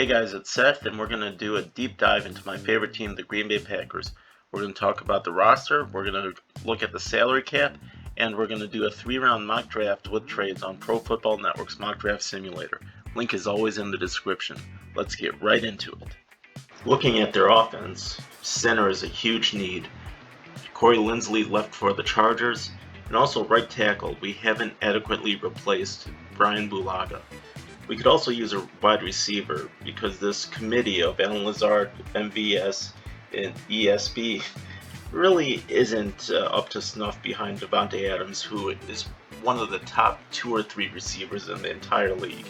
Hey guys, it's Seth, and we're going to do a deep dive into my favorite team, the Green Bay Packers. We're going to talk about the roster, we're going to look at the salary cap, and we're going to do a 3-round mock draft with trades on Pro Football Network's Mock Draft Simulator. Link is always in the description. Let's get right into it. Looking at their offense, center is a huge need. Corey Linsley left for the Chargers, and also right tackle, we haven't adequately replaced Brian Bulaga. We could also use a wide receiver because this committee of Allen Lazard, MVS, and ESB really isn't up to snuff behind Davante Adams, who is one of the top 2 or 3 receivers in the entire league.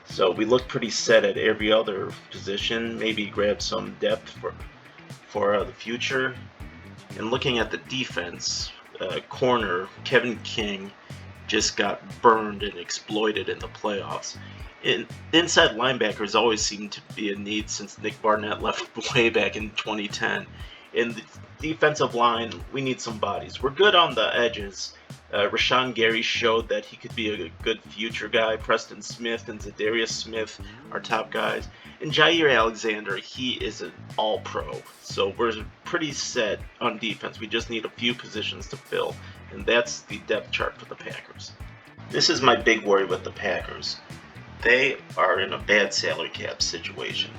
So we look pretty set at every other position, maybe grab some depth for the future. And looking at the defense, corner Kevin King just got burned and exploited in the playoffs. Inside linebackers always seem to be a need since Nick Barnett left way back in 2010. In the defensive line, we need some bodies. We're good on the edges. Rashawn Gary showed that he could be a good future guy. Preston Smith and Zadarius Smith are top guys. And Jaire Alexander, he is an all-pro. So we're pretty set on defense. We just need a few positions to fill. And that's the depth chart for the Packers. This is my big worry with the Packers. They are in a bad salary cap situation.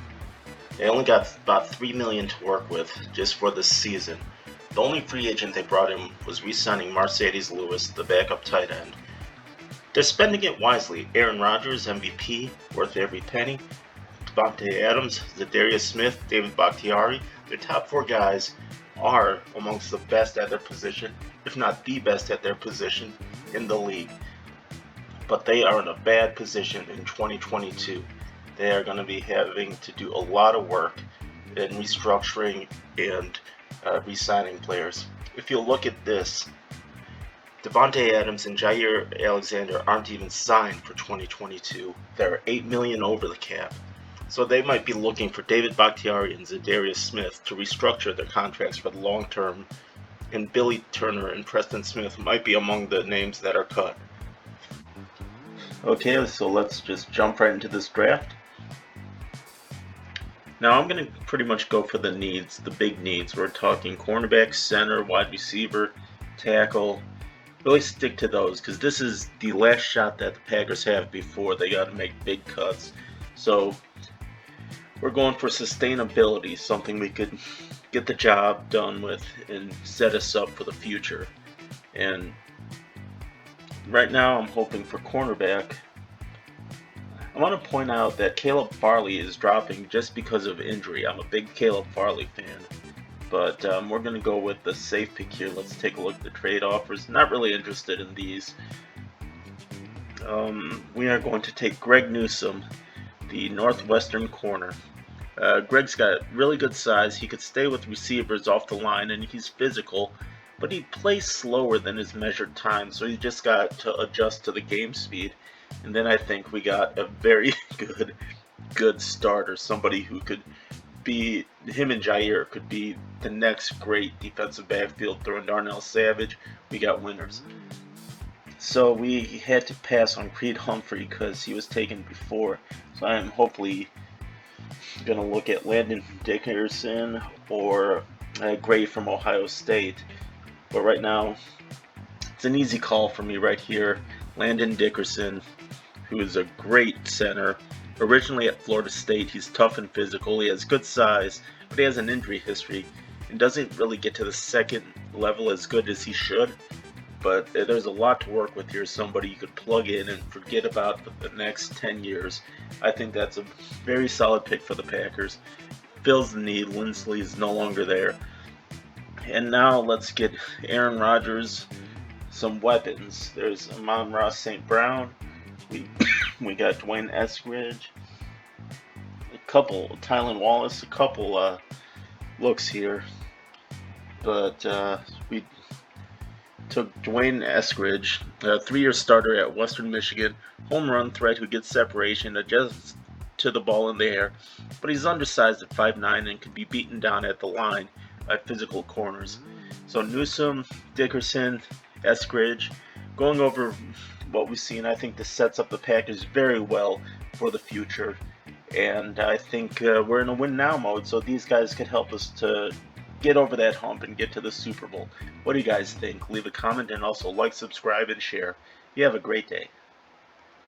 They only got about $3 million to work with just for this season. The only free agent they brought in was re-signing Marcedes Lewis, the backup tight end. They're spending it wisely. Aaron Rodgers, MVP, worth every penny. Davante Adams, Zadarius Smith, David Bakhtiari, their top 4 guys are amongst the best at their position, if not the best at their position in the league. But they are in a bad position in 2022. They are going to be having to do a lot of work in restructuring and re-signing players. If you look at this, Davante Adams and Jaire Alexander aren't even signed for 2022. They're $8 million over the cap. So they might be looking for David Bakhtiari and Zadarius Smith to restructure their contracts for the long term, and Billy Turner and Preston Smith might be among the names that are cut. Okay, so let's just jump right into this draft. Now I'm going to pretty much go for the needs, the big needs. We're talking cornerback, center, wide receiver, tackle. Really stick to those because this is the last shot that the Packers have before they got to make big cuts. So we're going for sustainability, something we could get the job done with and set us up for the future. And right now I'm hoping for cornerback. I want to point out that Caleb Farley is dropping just because of injury. I'm a big Caleb Farley fan. But we're going to go with the safe pick here. Let's take a look at the trade offers. Not really interested in these. We are going to take Greg Newsome, the Northwestern corner. Greg's got really good size. He could stay with receivers off the line, and he's physical, but he plays slower than his measured time, so he just got to adjust to the game speed. And then I think we got a very good starter, somebody who could be, him and Jaire could be the next great defensive backfield, throwing Darnell Savage. We got winners. So we had to pass on Creed Humphrey because he was taken before. So I am hopefully going to look at Landon Dickerson or Gray from Ohio State. But right now, it's an easy call for me right here. Landon Dickerson, who is a great center. Originally at Florida State, he's tough and physical. He has good size, but he has an injury history and doesn't really get to the second level as good as he should. But there's a lot to work with here. Somebody you could plug in and forget about the next 10 years. I think that's a very solid pick for the Packers. Fills the need. Linsley is no longer there. And now let's get Aaron Rodgers some weapons. There's Amon-Ra St. Brown. We got Dwayne Eskridge. A couple, Tylan Wallace. A couple looks here. But we took Dwayne Eskridge, a 3-year starter at Western Michigan, home run threat who gets separation, adjusts to the ball in the air, but he's undersized at 5'9" and can be beaten down at the line by physical corners. So Newsome, Dickerson, Eskridge, going over what we've seen, I think this sets up the Packers very well for the future. and I think we're in a win now mode, so these guys could help us to get over that hump and get to the Super Bowl. What do you guys think? Leave a comment and also like, subscribe, and share. You have a great day.